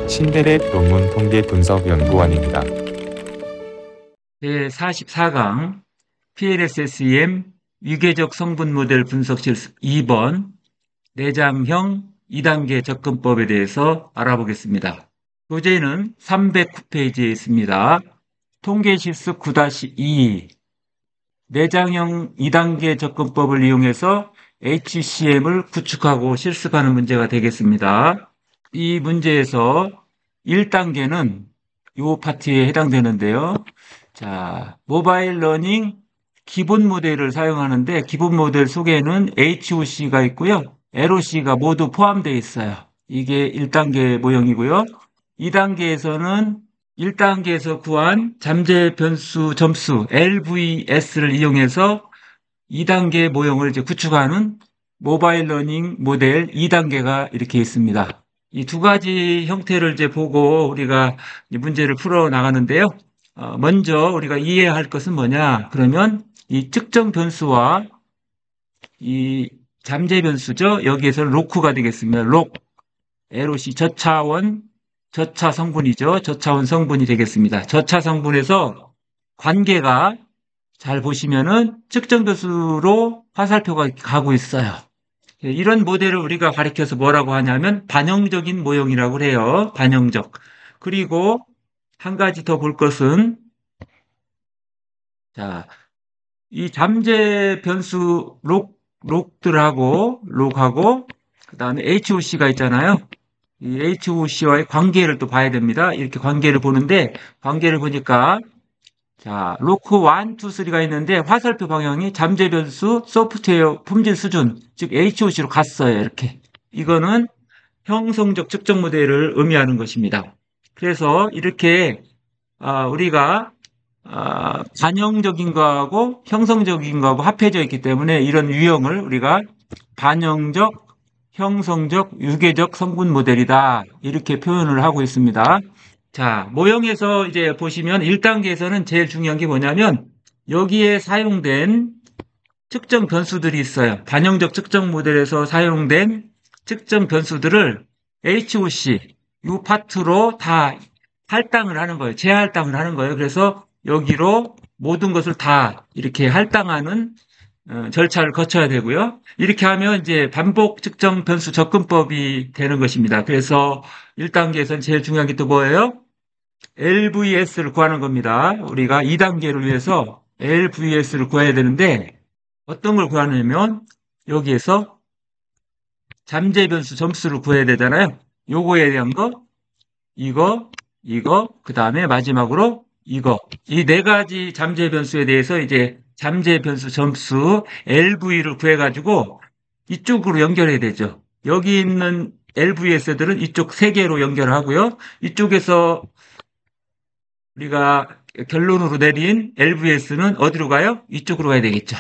신대랩 논문 통계 분석 연구원입니다. 제44강 PLSSEM 위계적 성분 모델 분석 실습 2번 내장형 2단계 접근법에 대해서 알아보겠습니다. 교재는 309페이지에 있습니다. 통계 실습 9-2 내장형 2단계 접근법을 이용해서 HCM을 구축하고 실습하는 문제가 되겠습니다. 이 문제에서 1단계는 이 파트에 해당되는데요. 자, 모바일 러닝 기본 모델을 사용하는데 기본 모델 속에는 HOC가 있고요. LOC가 모두 포함되어 있어요. 이게 1단계 모형이고요. 2단계에서는 1단계에서 구한 잠재 변수 점수 LVS를 이용해서 2단계 모형을 이제 구축하는 모바일 러닝 모델 2단계가 이렇게 있습니다. 이 두 가지 형태를 이제 보고 우리가 문제를 풀어 나가는데요. 먼저 우리가 이해해야 할 것은 뭐냐? 그러면 이 측정 변수와 이 잠재 변수죠. 여기에서 로크가 되겠습니다. 록, LOC 저차원, 저차 성분이죠. 저차원 성분이 되겠습니다. 저차 성분에서 관계가 잘 보시면은 측정 변수로 화살표가 가고 있어요. 이런 모델을 우리가 가리켜서 뭐라고 하냐면 반영적인 모형이라고 해요. 반영적. 그리고 한 가지 더 볼 것은 자, 이 잠재 변수 록하고 그다음에 HOC가 있잖아요. 이 HOC와의 관계를 또 봐야 됩니다. 이렇게 관계를 보는데 관계를 보니까 자, 로크 1, 2, 3가 있는데 화살표 방향이 잠재 변수 소프트웨어 품질 수준, 즉 HOC로 갔어요. 이렇게. 이거는 형성적 측정 모델을 의미하는 것입니다. 그래서 이렇게 우리가 반영적인 거하고 형성적인 거하고 합해져 있기 때문에 이런 유형을 우리가 반영적, 형성적, 유계적 성분 모델이다. 이렇게 표현을 하고 있습니다. 자, 모형에서 이제 보시면 1단계에서는 제일 중요한 게 뭐냐면 여기에 사용된 측정 변수들이 있어요. 반영적 측정 모델에서 사용된 측정 변수들을 HOC 이 파트로 다 할당을 하는 거예요. 재할당을 하는 거예요. 그래서 여기로 모든 것을 다 이렇게 할당하는 절차를 거쳐야 되고요. 이렇게 하면 이제 반복 측정 변수 접근법이 되는 것입니다. 그래서 1단계에서는 제일 중요한 게 또 뭐예요? LVS를 구하는 겁니다. 우리가 2단계를 위해서 LVS를 구해야 되는데 어떤 걸 구하냐면 여기에서 잠재 변수 점수를 구해야 되잖아요. 요거에 대한 거, 이거, 그 다음에 마지막으로 이거. 이 네 가지 잠재 변수에 대해서 이제 잠재 변수 점수 LV를 구해가지고 이쪽으로 연결해야 되죠. 여기 있는 LVS들은 이쪽 세 개로 연결하고요. 이쪽에서 우리가 결론으로 내린 LVS는 어디로 가요? 이쪽으로 가야 되겠죠.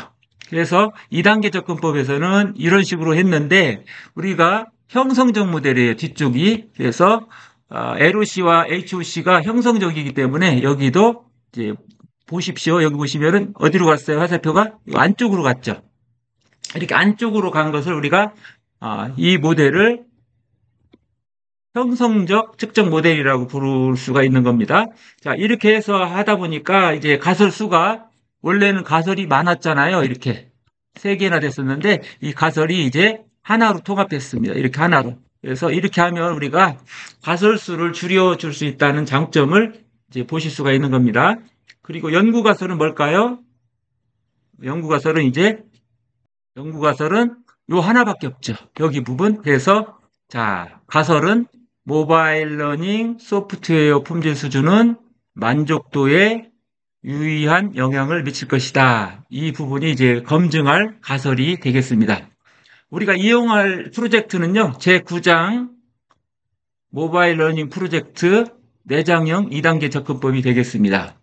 그래서 2단계 접근법에서는 이런 식으로 했는데 우리가 형성적 모델이에요. 뒤쪽이. 그래서 LOC와 HOC가 형성적이기 때문에 여기도 이제 보십시오. 여기 보시면은 어디로 갔어요? 화살표가 안쪽으로 갔죠. 이렇게 안쪽으로 간 것을 우리가 이 모델을 형성적 측정 모델이라고 부를 수가 있는 겁니다. 자, 이렇게 해서 하다 보니까 이제 가설 수가 원래는 가설이 많았잖아요. 이렇게 세 개나 됐었는데 이 가설이 이제 하나로 통합됐습니다. 이렇게 하나로. 그래서 이렇게 하면 우리가 가설 수를 줄여줄 수 있다는 장점을 이제 보실 수가 있는 겁니다. 그리고 연구 가설은 뭘까요? 연구 가설은 요 하나밖에 없죠. 여기 부분. 그래서 자, 가설은 모바일 러닝 소프트웨어 품질 수준은 만족도에 유의한 영향을 미칠 것이다. 이 부분이 이제 검증할 가설이 되겠습니다. 우리가 이용할 프로젝트는요, 제9장 모바일 러닝 프로젝트 내장형 2단계 접근법이 되겠습니다.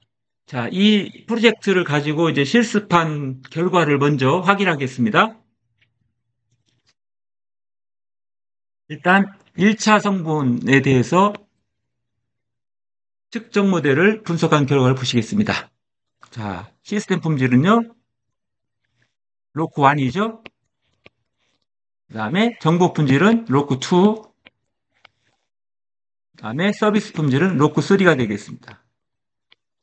자, 이 프로젝트를 가지고 이제 실습한 결과를 먼저 확인하겠습니다. 일단 1차 성분에 대해서 측정 모델을 분석한 결과를 보시겠습니다. 자, 시스템 품질은요, 로크 1이죠. 그 다음에 정보 품질은 로크 2, 다음에 서비스 품질은 로크3가 되겠습니다.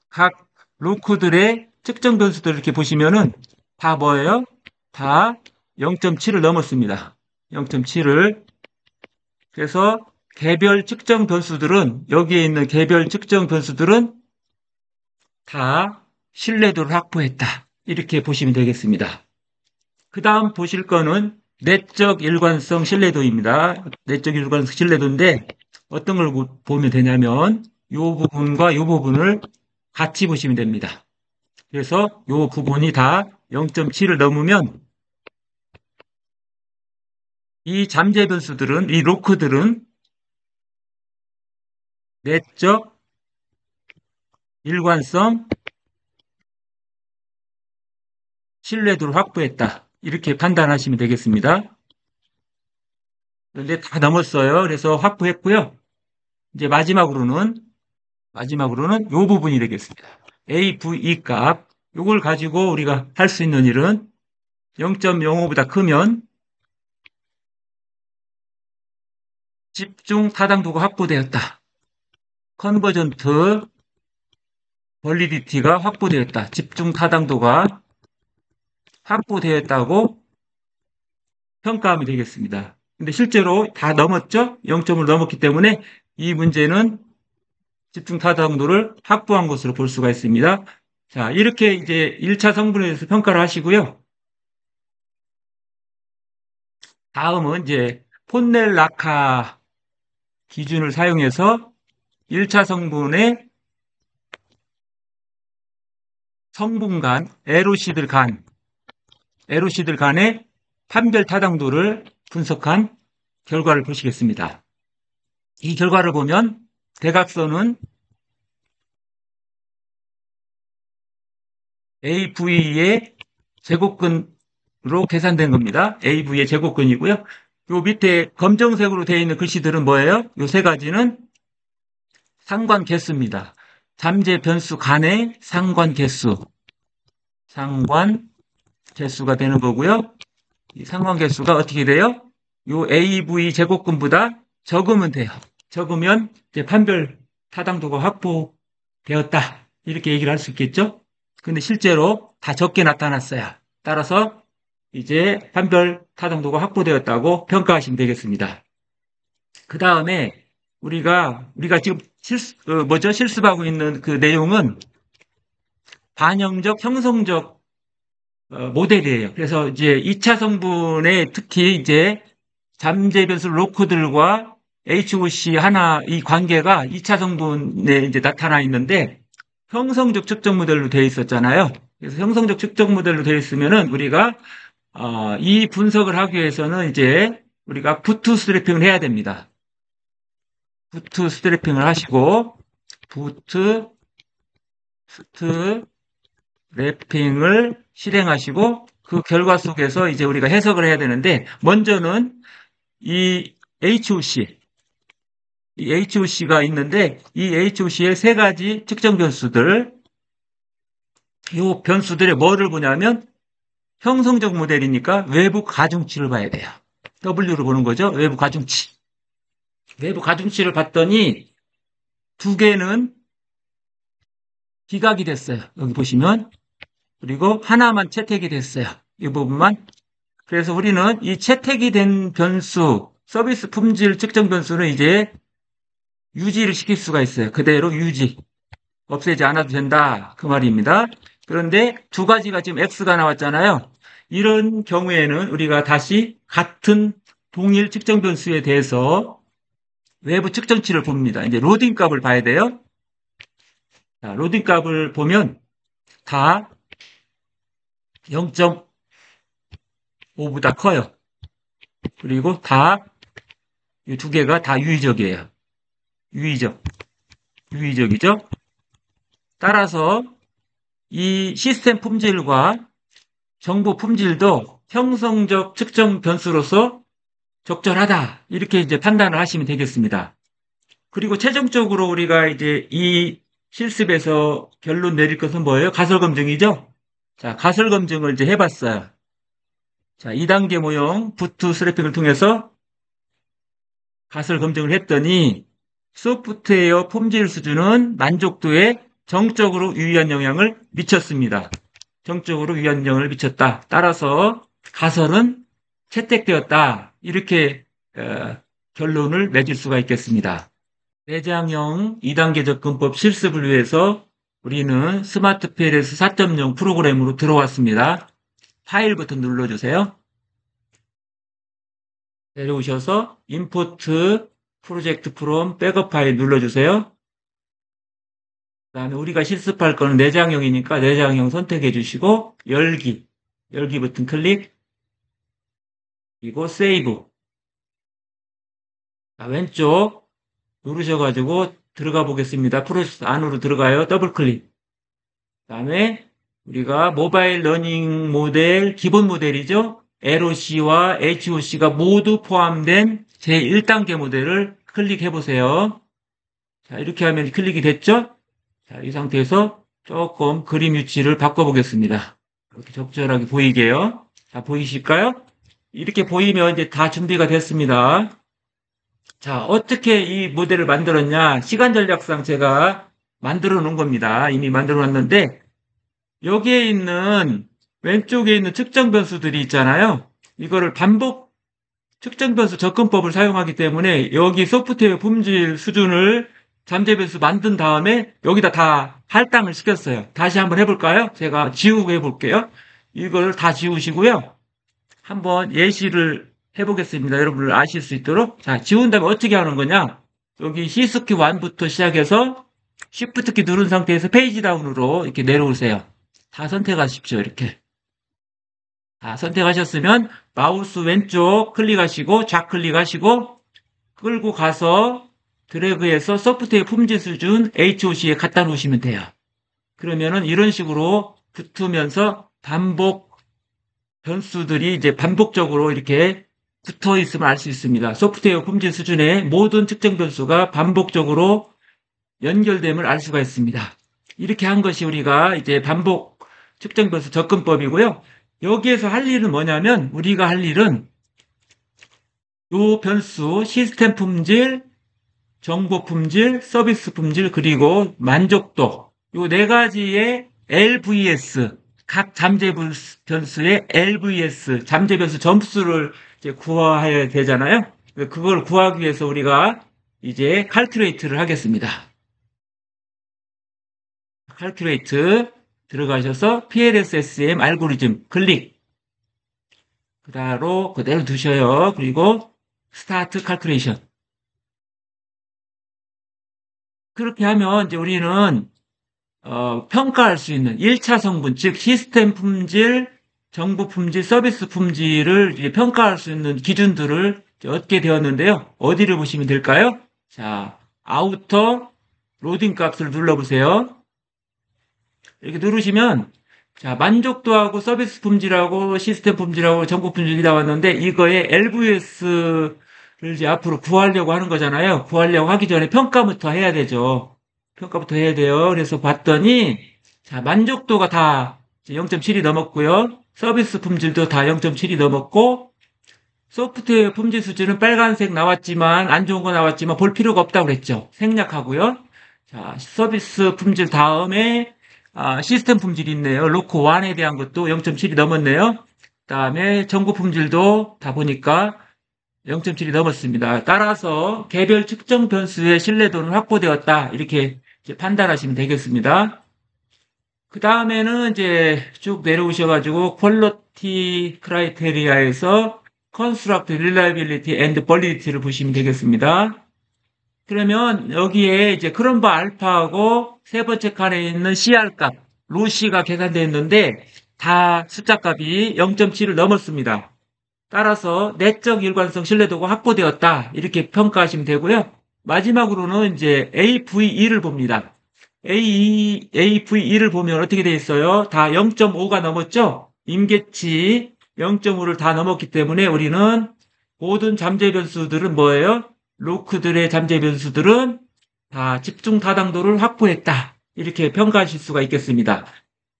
각 로크들의 측정 변수들 이렇게 보시면은 다 뭐예요? 다 0.7을 넘었습니다. 0.7을. 그래서 개별 측정 변수들은, 여기에 있는 개별 측정 변수들은 다 신뢰도를 확보했다. 이렇게 보시면 되겠습니다. 그 다음 보실 거는 내적 일관성 신뢰도입니다. 내적 일관성 신뢰도인데 어떤 걸 보면 되냐면 이 부분과 이 부분을 같이 보시면 됩니다. 그래서 이 부분이 다 0.7을 넘으면 이 잠재 변수들은, 이 로크들은 내적 일관성 신뢰도를 확보했다. 이렇게 판단하시면 되겠습니다. 그런데 다 넘었어요. 그래서 확보했고요. 이제 마지막으로는 이 부분이 되겠습니다. AVE 값. 이걸 가지고 우리가 할 수 있는 일은 0.05보다 크면 집중 타당도가 확보되었다. 컨버전트 벌리디티가 확보되었다. 집중 타당도가 확보되었다고 평가하면 되겠습니다. 근데 실제로 다 넘었죠? 0점을 넘었기 때문에 이 문제는 집중 타당도를 확보한 것으로 볼 수가 있습니다. 자, 이렇게 이제 1차 성분에 대해서 평가를 하시고요. 다음은 이제 폰넬라카 기준을 사용해서 1차 성분의 성분 간, 에로시들 간의 판별 타당도를 분석한 결과를 보시겠습니다. 이 결과를 보면 대각선은 AV의 제곱근으로 계산된 겁니다. AV의 제곱근이고요. 요 밑에 검정색으로 되어 있는 글씨들은 뭐예요? 요 세 가지는 상관 개수입니다. 잠재 변수 간의 상관 개수가 되는 거고요. 이 상관 개수가 어떻게 돼요? 요 AV 제곱근보다 적으면 돼요. 적으면 이제 판별 타당도가 확보되었다. 이렇게 얘기를 할 수 있겠죠? 근데 실제로 다 적게 나타났어요. 따라서 이제 판별 타당도가 확보되었다고 평가하시면 되겠습니다. 그 다음에 우리가 지금 실습하고 있는 그 내용은 반영적, 형성적 모델이에요. 그래서 이제 2차 성분에 특히 이제 잠재 변수 로크들과 HOC 하나 이 관계가 2차 성분에 이제 나타나 있는데 형성적 측정 모델로 되어 있었잖아요. 그래서 형성적 측정 모델로 되어 있으면은 우리가 이 분석을 하기 위해서는 이제 우리가 부트 스트래핑을 해야 됩니다. 부트 스트래핑을 하시고 부트 스트래핑을 실행하시고 그 결과 속에서 이제 우리가 해석을 해야 되는데 먼저는 이 HOC가 있는데 이 HOC의 세 가지 측정 변수들 이 변수들의 뭐를 보냐면 형성적 모델이니까 외부 가중치를 봐야 돼요. W를 보는 거죠. 외부 가중치. 외부 가중치를 봤더니 두 개는 기각이 됐어요. 여기 보시면. 그리고 하나만 채택이 됐어요. 이 부분만. 그래서 우리는 이 채택이 된 변수, 서비스 품질 측정 변수는 이제 유지를 시킬 수가 있어요. 그대로 유지. 없애지 않아도 된다. 그 말입니다. 그런데 두 가지가 지금 X가 나왔잖아요. 이런 경우에는 우리가 다시 같은 동일 측정 변수에 대해서 외부 측정치를 봅니다. 이제 로딩 값을 봐야 돼요. 자, 로딩 값을 보면 다 0.5보다 커요. 그리고 다 이 두 개가 다 유의적이에요. 유의적이죠. 따라서 이 시스템 품질과 정보 품질도 형성적 측정 변수로서 적절하다. 이렇게 이제 판단을 하시면 되겠습니다. 그리고 최종적으로 우리가 이제 이 실습에서 결론 내릴 것은 뭐예요? 가설 검증이죠? 자, 가설 검증을 이제 해봤어요. 자, 2단계 모형 부트 스트래핑을 통해서 가설 검증을 했더니 소프트웨어 품질 수준은 만족도에 정적으로 유의한 영향을 미쳤습니다. 정적으로 유의한 영향을 미쳤다. 따라서 가설은 채택되었다. 이렇게 결론을 맺을 수가 있겠습니다. 내장형 2단계 접근법 실습을 위해서 우리는 스마트 PLS 4.0 프로그램으로 들어왔습니다. 파일 버튼 눌러주세요. 내려오셔서 임포트 프로젝트 프롬 백업 파일 눌러주세요. 그 다음에 우리가 실습할 거는 내장형이니까 내장형 선택해 주시고 열기 버튼 클릭, 그리고 세이브. 자, 왼쪽 누르셔가지고 들어가 보겠습니다. 프로세스 안으로 들어가요. 더블 클릭. 그 다음에 우리가 모바일 러닝 모델 기본 모델이죠. LOC와 HOC가 모두 포함된 제1단계 모델을 클릭해 보세요. 자, 이렇게 하면 클릭이 됐죠? 자, 이 상태에서 조금 그림 위치를 바꿔보겠습니다. 이렇게 적절하게 보이게요. 자, 보이실까요? 이렇게 보이면 이제 다 준비가 됐습니다. 자, 어떻게 이 모델을 만들었냐? 시간 전략상 제가 만들어 놓은 겁니다. 이미 만들어 놨는데, 여기에 있는 왼쪽에 있는 측정 변수들이 있잖아요. 이거를 반복 측정 변수 접근법을 사용하기 때문에 여기 소프트웨어 품질 수준을 잠재 변수 만든 다음에 여기다 다 할당을 시켰어요. 다시 한번 해볼까요? 제가 지우고 해볼게요. 이걸 다 지우시고요. 한번 예시를 해보겠습니다. 여러분들 아실 수 있도록. 자, 지운 다음에 어떻게 하는 거냐? 여기 시스키 1부터 시작해서 Shift 키 누른 상태에서 페이지 다운으로 이렇게 내려오세요. 다 선택하십시오. 이렇게. 다 선택하셨으면 마우스 왼쪽 클릭하시고 좌클릭하시고 끌고 가서 드래그해서 소프트웨어 품질 수준 HOC에 갖다 놓으시면 돼요. 그러면은 이런 식으로 붙으면서 반복 변수들이 이제 반복적으로 이렇게 붙어 있음을 알 수 있습니다. 소프트웨어 품질 수준의 모든 측정 변수가 반복적으로 연결됨을 알 수가 있습니다. 이렇게 한 것이 우리가 이제 반복 측정 변수 접근법이고요. 여기에서 할 일은 뭐냐면 우리가 할 일은 요 변수 시스템 품질, 정보 품질, 서비스 품질, 그리고 만족도 요 네 가지의 LVS 각 잠재 변수의 LVS 잠재 변수 점수를 이제 구해야 되잖아요. 그걸 구하기 위해서 우리가 이제 칼큘레이트를 하겠습니다. 칼큘레이트 들어가셔서 PLSSM 알고리즘 클릭. 그대로 두셔요. 그리고 스타트 칼큘레이션. 그렇게 하면 이제 우리는 평가할 수 있는 1차 성분, 즉 시스템 품질, 정보 품질, 서비스 품질을 이제 평가할 수 있는 기준들을 얻게 되었는데요. 어디를 보시면 될까요? 자, 아우터 로딩 값을 눌러보세요. 이렇게 누르시면 자, 만족도하고 서비스 품질하고 시스템 품질하고 정보 품질이 나왔는데 이거에 LVS를 이제 앞으로 구하려고 하는 거잖아요. 구하려고 하기 전에 평가부터 해야 되죠. 평가부터 해야 돼요. 그래서 봤더니 자, 만족도가 다 0.7이 넘었고요. 서비스 품질도 다 0.7이 넘었고 소프트웨어 품질 수준은 빨간색 나왔지만 안 좋은 거 나왔지만 볼 필요가 없다고 그랬죠. 생략하고요. 자, 서비스 품질 다음에 시스템 품질이 있네요. 로코 1에 대한 것도 0.7이 넘었네요. 그다음에 정보 품질도 다 보니까 0.7이 넘었습니다. 따라서 개별 측정 변수의 신뢰도는 확보되었다. 이렇게 이제 판단하시면 되겠습니다. 그 다음에는 이제 쭉 내려오셔가지고 퀄리티 크라이테리아에서 Construct Reliability and Validity를 보시면 되겠습니다. 그러면 여기에 이제 크롬바 알파하고 세 번째 칸에 있는 CR 값, 로시가 계산되어 있는데 다 숫자 값이 0.7을 넘었습니다. 따라서 내적 일관성 신뢰도가 확보되었다. 이렇게 평가하시면 되고요. 마지막으로는 이제 AVE를 봅니다. AVE를 보면 어떻게 되어 있어요? 다 0.5가 넘었죠? 임계치 0.5를 다 넘었기 때문에 우리는 모든 잠재 변수들은 뭐예요? 로크들의 잠재 변수들은 다 집중 타당도를 확보했다. 이렇게 평가하실 수가 있겠습니다.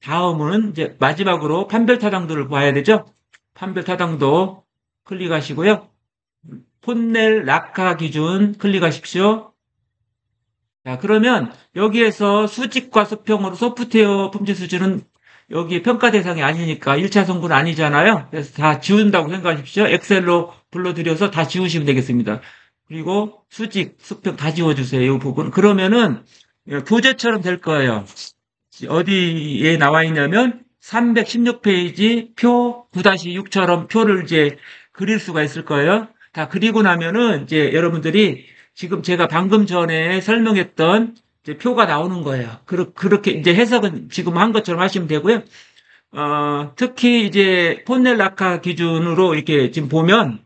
다음은 이제 마지막으로 판별 타당도를 봐야 되죠? 판별 타당도 클릭하시고요. 폰넬 낙하 기준 클릭하십시오. 자, 그러면 여기에서 수직과 수평으로 소프트웨어 품질 수준은 여기 평가 대상이 아니니까 1차 성분 아니잖아요. 그래서 다 지운다고 생각하십시오. 엑셀로 불러들여서 다 지우시면 되겠습니다. 그리고 수직, 수평 다 지워주세요. 이 부분. 그러면은 교재처럼 될 거예요. 어디에 나와 있냐면 316페이지 표 9-6처럼 표를 이제 그릴 수가 있을 거예요. 다 그리고 나면은 이제 여러분들이 지금 제가 방금 전에 설명했던 이제 표가 나오는 거예요. 그렇게 이제 해석은 지금 한 것처럼 하시면 되고요. 특히 이제 폰넬라카 기준으로 이렇게 지금 보면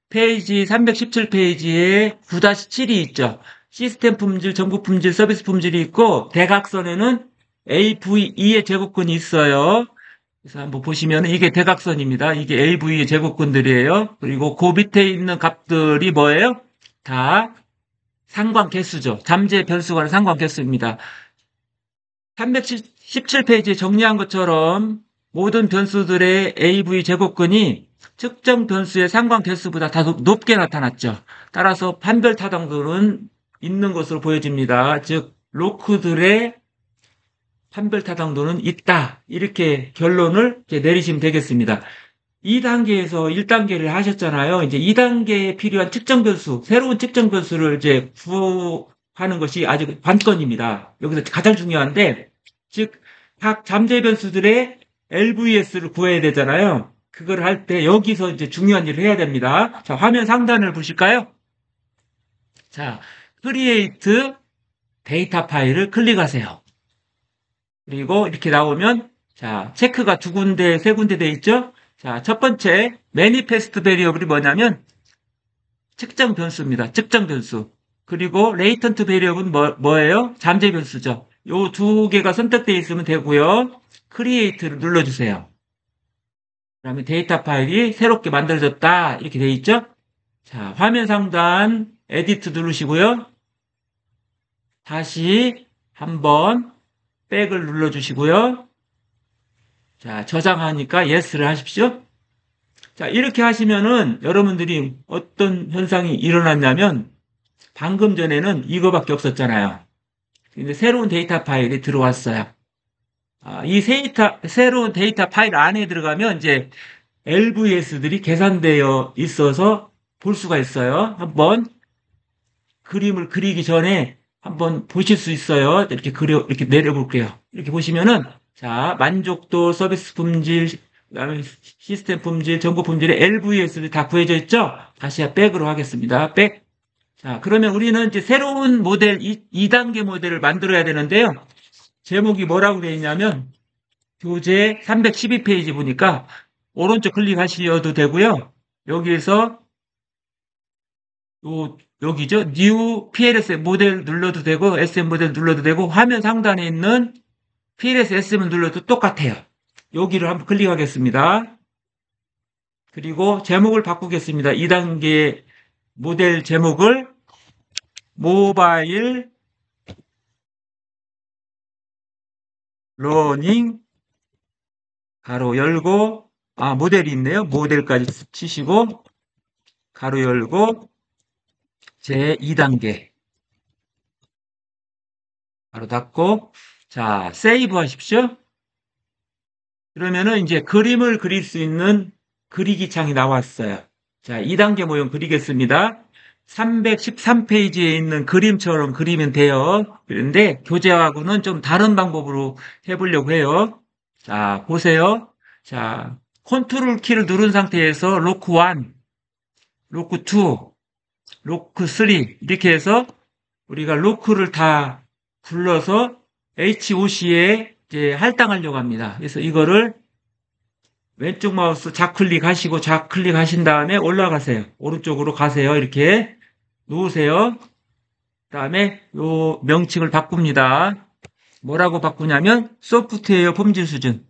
페이지 317페이지에 9-7이 있죠. 시스템 품질, 정보 품질, 서비스 품질이 있고 대각선에는 AVE의 제곱근이 있어요. 그래서 한번 보시면 이게 대각선입니다. 이게 AV의 제곱근들이에요. 그리고 그 밑에 있는 값들이 뭐예요? 다 상관계수죠. 잠재 변수간의 상관계수입니다. 317페이지에 정리한 것처럼 모든 변수들의 AV 제곱근이 측정 변수의 상관계수보다 다 높게 나타났죠. 따라서 판별 타당도는 있는 것으로 보여집니다. 즉 로크들의 판별 타당도는 있다. 이렇게 결론을 이제 내리시면 되겠습니다. 2단계에서 1단계를 하셨잖아요. 이제 2단계에 필요한 측정 변수, 새로운 측정 변수를 이제 구하는 것이 아주 관건입니다. 여기서 가장 중요한데, 즉, 각 잠재 변수들의 LVS를 구해야 되잖아요. 그걸 할 때 여기서 이제 중요한 일을 해야 됩니다. 자, 화면 상단을 보실까요? 자, 크리에이트 데이터 파일을 클릭하세요. 그리고 이렇게 나오면, 자, 체크가 두 군데, 세 군데 돼 있죠? 자, 첫 번째, 매니페스트 베리어블이 뭐냐면, 측정 변수입니다. 측정 변수. 그리고 레이턴트 베리어블은 뭐예요? 잠재 변수죠. 요 두 개가 선택되어 있으면 되고요. 크리에이트를 눌러주세요. 그러면 데이터 파일이 새롭게 만들어졌다. 이렇게 돼 있죠? 자, 화면 상단, 에디트 누르시고요. 다시 한번 백을 눌러주시고요. 자, 저장하니까 yes를 하십시오. 자, 이렇게 하시면은 여러분들이 어떤 현상이 일어났냐면 방금 전에는 이거밖에 없었잖아요. 근데 새로운 데이터 파일이 들어왔어요. 이 새로운 데이터 파일 안에 들어가면 이제 LVS들이 계산되어 있어서 볼 수가 있어요. 한번 그림을 그리기 전에 한번 보실 수 있어요. 이렇게 내려볼게요. 이렇게 보시면은, 자, 만족도, 서비스 품질, 그다음에 시스템 품질, 정보 품질의 LVS들이 다 구해져 있죠? 다시 백으로 하겠습니다. 백. 자, 그러면 우리는 이제 새로운 모델, 2단계 모델을 만들어야 되는데요. 제목이 뭐라고 되어 있냐면, 교재 312페이지 보니까, 오른쪽 클릭하셔도 되고요. 여기에서 여기죠. New PLS 모델 눌러도 되고, SM 모델 눌러도 되고, 화면 상단에 있는 PLS SM 눌러도 똑같아요. 여기를 한번 클릭하겠습니다. 그리고 제목을 바꾸겠습니다. 2단계 모델 제목을 모바일 러닝 가로 열고, 모델이 있네요. 모델까지 치시고, 가로 열고, 제 2단계 바로 닫고, 자, 세이브 하십시오. 그러면은 이제 그림을 그릴 수 있는 그리기 창이 나왔어요. 자, 2단계 모형 그리겠습니다. 313페이지에 있는 그림처럼 그리면 돼요. 그런데 교재하고는 좀 다른 방법으로 해보려고 해요. 자, 보세요. 자, 컨트롤 키를 누른 상태에서 로크 1, 로크 2, 로크 3 이렇게 해서 우리가 로크를 다 불러서 HOC에 이제 할당하려고 합니다. 그래서 이거를 왼쪽 마우스 좌클릭 하시고 좌클릭 하신 다음에 올라가세요. 오른쪽으로 가세요. 이렇게 놓으세요. 그 다음에 요 명칭을 바꿉니다. 뭐라고 바꾸냐면 소프트웨어 품질 수준.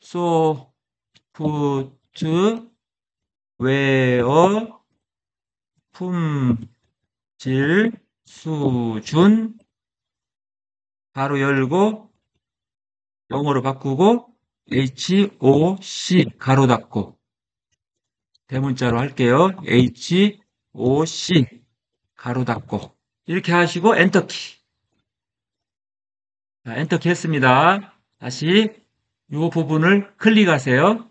소프트웨어 품질 수준 바로 열고 영어로 바꾸고 HOC 가로 닫고 대문자로 할게요. HOC 가로 닫고 이렇게 하시고 엔터키. 자, 엔터키 했습니다. 다시 이 부분을 클릭하세요.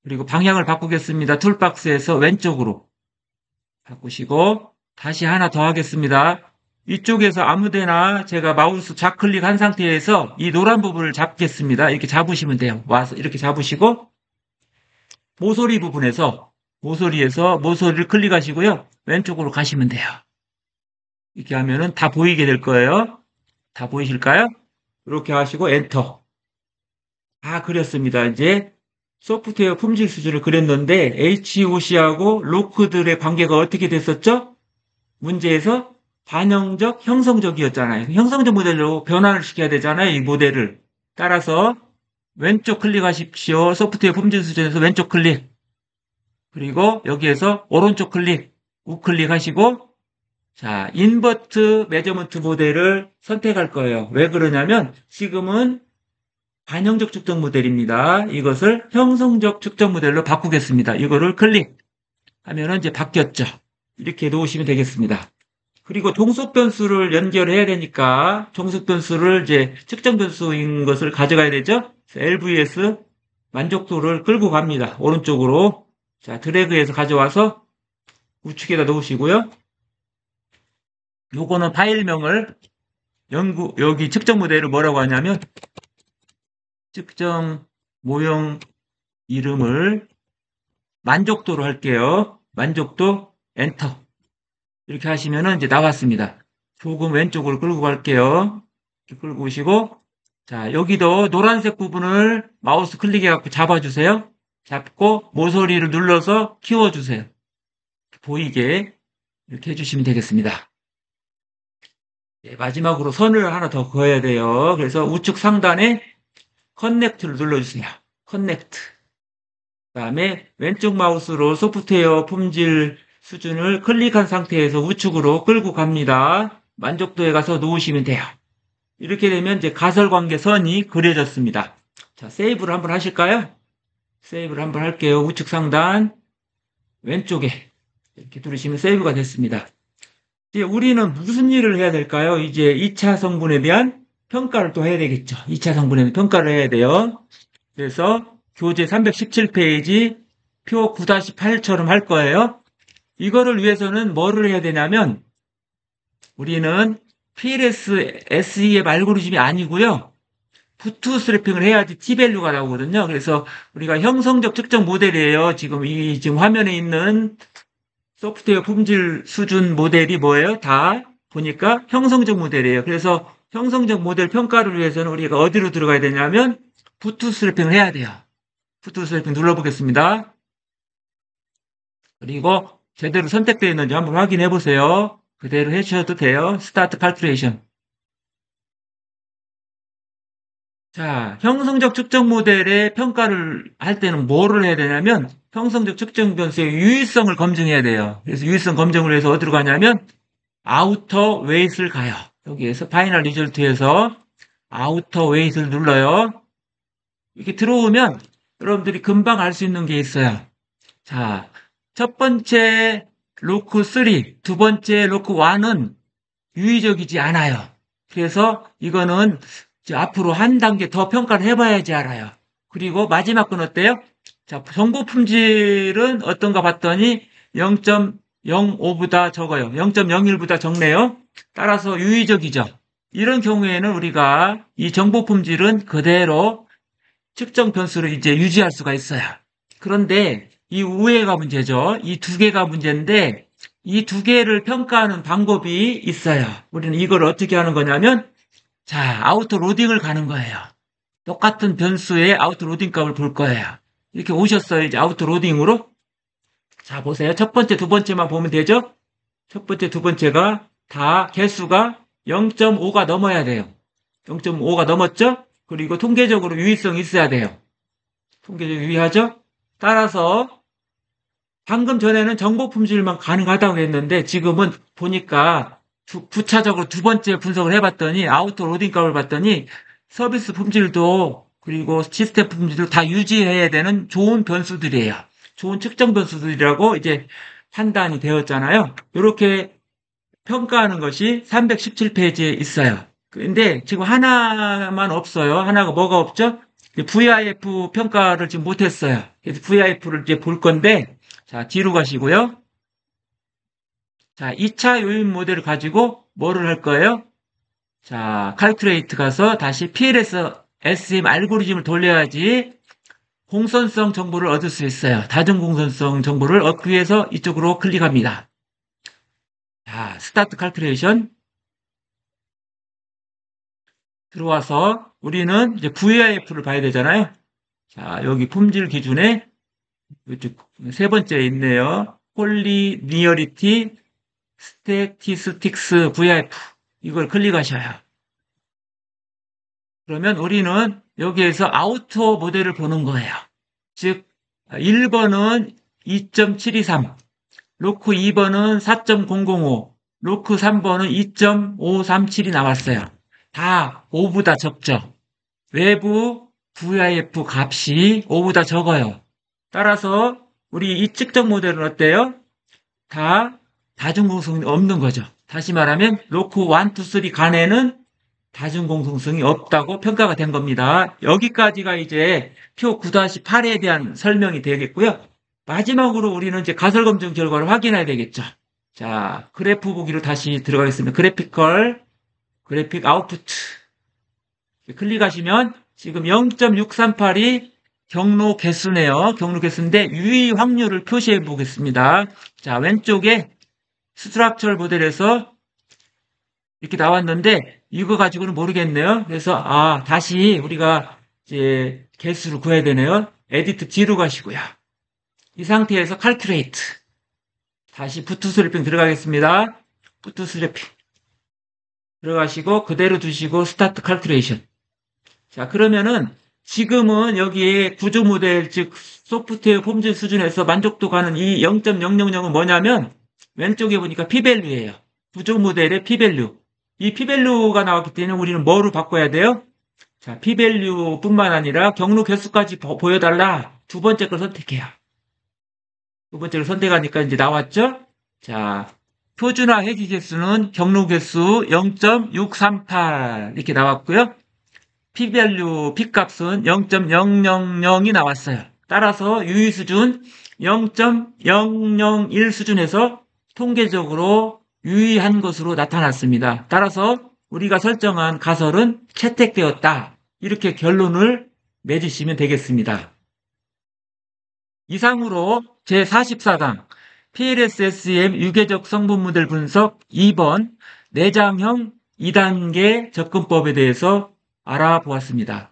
그리고 방향을 바꾸겠습니다. 툴박스에서 왼쪽으로 바꾸시고 다시 하나 더 하겠습니다. 이쪽에서 아무데나 제가 마우스 좌클릭한 상태에서 이 노란 부분을 잡겠습니다. 이렇게 잡으시면 돼요. 와서 이렇게 잡으시고 모서리 부분에서 모서리를 클릭하시고요. 왼쪽으로 가시면 돼요. 이렇게 하면은 다 보이게 될 거예요. 다 보이실까요? 이렇게 하시고 엔터. 다 그렸습니다. 이제 소프트웨어 품질 수준을 그렸는데 HOC하고 로크들의 관계가 어떻게 됐었죠? 문제에서 반영적, 형성적이었잖아요. 형성적 모델로 변환을 시켜야 되잖아요. 이 모델을. 따라서 왼쪽 클릭하십시오. 소프트웨어 품질 수준에서 왼쪽 클릭. 그리고 여기에서 오른쪽 클릭, 우클릭 하시고 자, 인버트 매저먼트 모델을 선택할 거예요. 왜 그러냐면 지금은 반영적 측정 모델입니다. 이것을 형성적 측정 모델로 바꾸겠습니다. 이거를 클릭하면은 이제 바뀌었죠. 이렇게 놓으시면 되겠습니다. 그리고 종속 변수를 연결해야 되니까 종속 변수를 이제 측정 변수인 것을 가져가야 되죠. LVS 만족도를 끌고 갑니다. 오른쪽으로. 자, 드래그해서 가져와서 우측에다 놓으시고요. 요거는 파일명을 여기 측정 모델을 뭐라고 하냐면 측정 모형 이름을 만족도로 할게요. 만족도 엔터. 이렇게 하시면은 이제 나왔습니다. 조금 왼쪽으로 끌고 갈게요. 이렇게 끌고 오시고 자, 여기도 노란색 부분을 마우스 클릭해 갖고 잡아주세요. 잡고 모서리를 눌러서 키워주세요. 보이게 이렇게 해주시면 되겠습니다. 네, 마지막으로 선을 하나 더 그어야 돼요. 그래서 우측 상단에 커넥트를 눌러주세요. 커넥트. 그 다음에 왼쪽 마우스로 소프트웨어 품질 수준을 클릭한 상태에서 우측으로 끌고 갑니다. 만족도에 가서 놓으시면 돼요. 이렇게 되면 이제 가설관계 선이 그려졌습니다. 자, 세이브를 한번 하실까요? 세이브를 한번 할게요. 우측 상단 왼쪽에 이렇게 누르시면 세이브가 됐습니다. 이제 우리는 무슨 일을 해야 될까요? 이제 2차 성분에 대한 평가를 또 해야 되겠죠. 2차 성분에 대한 평가를 해야 돼요. 그래서 교재 317페이지 표 9-8처럼 할 거예요. 이거를 위해서는 뭐를 해야 되냐면 우리는 PLS SEF 알고리즘이 아니고요. 부트스트래핑을 해야지 T밸류가 나오거든요. 그래서 우리가 형성적 측정 모델이에요. 지금 화면에 있는 소프트웨어 품질 수준 모델이 뭐예요? 다 보니까 형성적 모델이에요. 그래서 형성적 모델 평가를 위해서는 우리가 어디로 들어가야 되냐면 부트스트래핑을 해야 돼요. 부트스트래핑 눌러보겠습니다. 그리고 제대로 선택되어 있는지 한번 확인해 보세요. 그대로 해주셔도 돼요. 스타트 칼큘레이션. 자, 형성적 측정 모델의 평가를 할 때는 뭐를 해야 되냐면 형성적 측정 변수의 유의성을 검증해야 돼요. 그래서 유의성 검증을 위해서 어디로 가냐면 아우터 웨이트를 가요. 여기에서 파이널 리절트에서 아우터 웨이트를 눌러요. 이렇게 들어오면 여러분들이 금방 알 수 있는 게 있어요. 자, 첫 번째 로크 3, 두 번째 로크 1은 유의적이지 않아요. 그래서 이거는 이제 앞으로 한 단계 더 평가를 해봐야지 알아요. 그리고 마지막 건 어때요? 자, 정보 품질은 어떤가 봤더니 0.05보다 적어요. 0.01보다 적네요. 따라서 유의적이죠. 이런 경우에는 우리가 이 정보 품질은 그대로 측정 변수를 이제 유지할 수가 있어요. 그런데 이 우회가 문제죠. 이 두 개가 문제인데 이 두 개를 평가하는 방법이 있어요. 우리는 이걸 어떻게 하는 거냐면 자, 아우터 로딩을 가는 거예요. 똑같은 변수의 아우터 로딩 값을 볼 거예요. 이렇게 오셨어요. 이제 아우터 로딩으로. 자, 보세요. 첫 번째, 두 번째만 보면 되죠? 첫 번째, 두 번째가 다 개수가 0.5가 넘어야 돼요. 0.5가 넘었죠? 그리고 통계적으로 유의성이 있어야 돼요. 통계적으로 유의하죠? 따라서 방금 전에는 정보 품질만 가능하다고 했는데 지금은 보니까 부차적으로 두 번째 분석을 해봤더니 아우터 로딩 값을 봤더니 서비스 품질도 그리고 시스템 품질도 다 유지해야 되는 좋은 변수들이에요. 좋은 측정 변수들이라고 이제 판단이 되었잖아요. 이렇게 평가하는 것이 317페이지에 있어요. 근데 지금 하나만 없어요. 하나가 뭐가 없죠? VIF 평가를 지금 못했어요. 그래서 VIF를 이제 볼 건데, 자, 뒤로 가시고요. 자, 2차 요인 모델을 가지고 뭐를 할 거예요? 자, 칼큘레이트 가서 다시 PLS SM 알고리즘을 돌려야지 공선성 정보를 얻을 수 있어요. 다중공선성 정보를 얻기 위해서 이쪽으로 클릭합니다. 자, 스타트 칼큘레이션 들어와서 우리는 이제 VIF를 봐야 되잖아요. 자, 여기 품질 기준에 이쪽 세 번째에 있네요. 콜리니어리티 스태티스틱스 VIF 이걸 클릭하셔요. 그러면 우리는 여기에서 아우터 모델을 보는 거예요. 즉 1번은 2.723, 로크 2번은 4.005, 로크 3번은 2.537이 나왔어요. 다 5보다 적죠. 외부 VIF 값이 5보다 적어요. 따라서 우리 이 측정 모델은 어때요? 다 다중공성이 없는 거죠. 다시 말하면 로크 1, 2, 3 간에는 다중공성성이 없다고 평가가 된 겁니다. 여기까지가 이제 표 9-8에 대한 설명이 되겠고요. 마지막으로 우리는 이제 가설 검증 결과를 확인해야 되겠죠. 자, 그래프 보기로 다시 들어가겠습니다. 그래픽 아웃풋. 클릭하시면 지금 0.638이 경로 개수네요. 경로 개수인데 유의 확률을 표시해 보겠습니다. 자, 왼쪽에 스트럭처럴 모델에서 이렇게 나왔는데 이거 가지고는 모르겠네요. 그래서 다시 우리가 이제 개수를 구해야 되네요. 에디트 뒤로 가시고요. 이 상태에서 칼큘레이트. 다시 부트스트래핑 들어가겠습니다. 부트스트래핑 들어가시고 그대로 두시고 스타트 칼큘레이션. 자, 그러면은 지금은 여기에 구조 모델 즉 소프트웨어 폼질 수준에서 만족도 가는 이 0.000은 뭐냐면 왼쪽에 보니까 P밸류예요. 구조 모델의 P밸류. 이 P밸류가 나왔기 때문에 우리는 뭐로 바꿔야 돼요? 자, P밸류뿐만 아니라 경로 개수까지 보여달라. 두 번째 걸 선택해요. 두 번째를 선택하니까 이제 나왔죠? 자, 표준화 해지 개수는 경로 개수 0.638 이렇게 나왔고요. P밸류, P값은 0.000이 나왔어요. 따라서 유의 수준 0.001 수준에서 통계적으로 유의한 것으로 나타났습니다. 따라서 우리가 설정한 가설은 채택되었다. 이렇게 결론을 맺으시면 되겠습니다. 이상으로 제44강 PLS-SEM 유계적 성분 모델 분석 2번 내장형 2단계 접근법에 대해서 알아보았습니다.